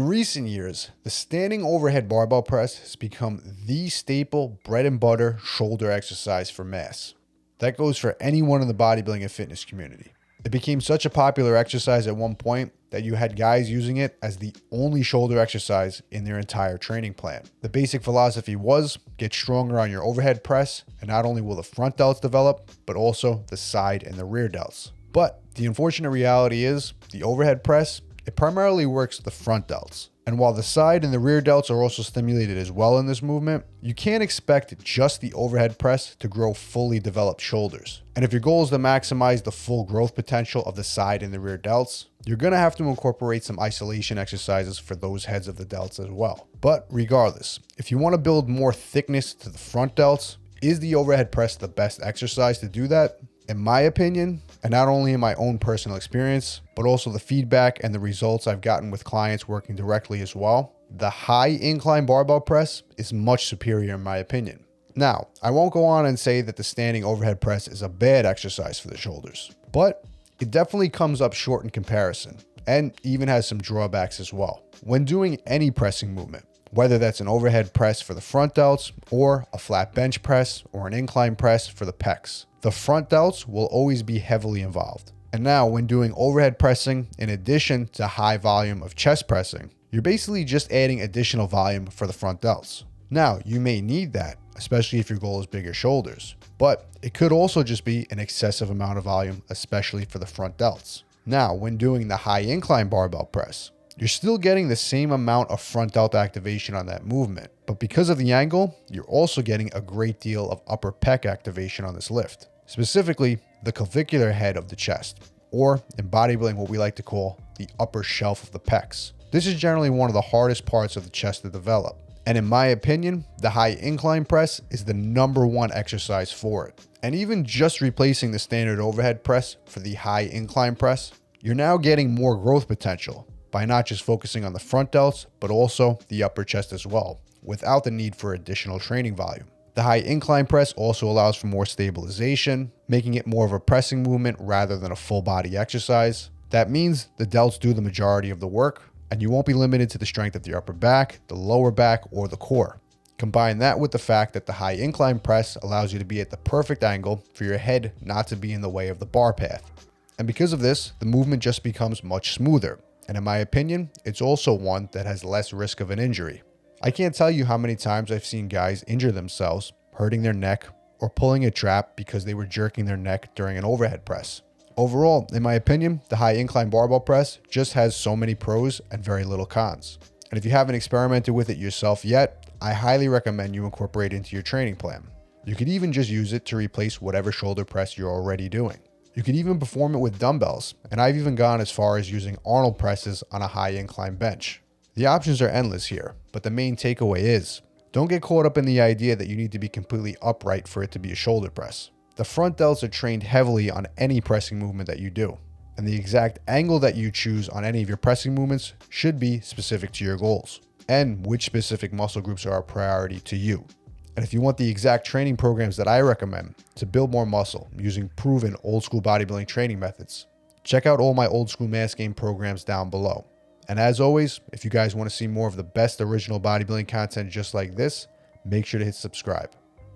In recent years, the standing overhead barbell press has become the staple bread and butter shoulder exercise for mass. That goes for anyone in the bodybuilding and fitness community. It became such a popular exercise at one point that you had guys using it as the only shoulder exercise in their entire training plan. The basic philosophy was get stronger on your overhead press, and not only will the front delts develop, but also the side and the rear delts. But the unfortunate reality is the overhead press, it primarily works the front delts. And while the side and the rear delts are also stimulated as well in this movement, you can't expect just the overhead press to grow fully developed shoulders. And if your goal is to maximize the full growth potential of the side and the rear delts, you're going to have to incorporate some isolation exercises for those heads of the delts as well. But regardless, if you want to build more thickness to the front delts, is the overhead press the best exercise to do that? In my opinion, and not only in my own personal experience, but also the feedback and the results I've gotten with clients working directly as well, the high incline barbell press is much superior in my opinion. Now, I won't go on and say that the standing overhead press is a bad exercise for the shoulders, but it definitely comes up short in comparison and even has some drawbacks as well. When doing any pressing movement, whether that's an overhead press for the front delts or a flat bench press or an incline press for the pecs, the front delts will always be heavily involved. And now when doing overhead pressing, in addition to high volume of chest pressing, you're basically just adding additional volume for the front delts. Now, you may need that, especially if your goal is bigger shoulders, but it could also just be an excessive amount of volume, especially for the front delts. Now, when doing the high incline barbell press, you're still getting the same amount of front delt activation on that movement, but because of the angle, you're also getting a great deal of upper pec activation on this lift, specifically the clavicular head of the chest, or in bodybuilding what we like to call the upper shelf of the pecs. This is generally one of the hardest parts of the chest to develop, and in my opinion, the high incline press is the #1 exercise for it. And even just replacing the standard overhead press for the high incline press, you're now getting more growth potential by not just focusing on the front delts, but also the upper chest as well, without the need for additional training volume. The high incline press also allows for more stabilization, making it more of a pressing movement rather than a full body exercise. That means the delts do the majority of the work, and you won't be limited to the strength of the upper back, the lower back, or the core. Combine that with the fact that the high incline press allows you to be at the perfect angle for your head not to be in the way of the bar path. And because of this, the movement just becomes much smoother. And in my opinion, it's also one that has less risk of an injury. I can't tell you how many times I've seen guys injure themselves, hurting their neck, or pulling a trap because they were jerking their neck during an overhead press. Overall, in my opinion, the high incline barbell press just has so many pros and very little cons. And if you haven't experimented with it yourself yet, I highly recommend you incorporate it into your training plan. You could even just use it to replace whatever shoulder press you're already doing. You could even perform it with dumbbells, and I've even gone as far as using Arnold presses on a high incline bench. The options are endless here, but the main takeaway is, don't get caught up in the idea that you need to be completely upright for it to be a shoulder press. The front delts are trained heavily on any pressing movement that you do, and the exact angle that you choose on any of your pressing movements should be specific to your goals, and which specific muscle groups are a priority to you. And if you want the exact training programs that I recommend to build more muscle using proven old school bodybuilding training methods, check out all my old school mass game programs down below. And as always, if you guys want to see more of the best original bodybuilding content just like this, make sure to hit subscribe.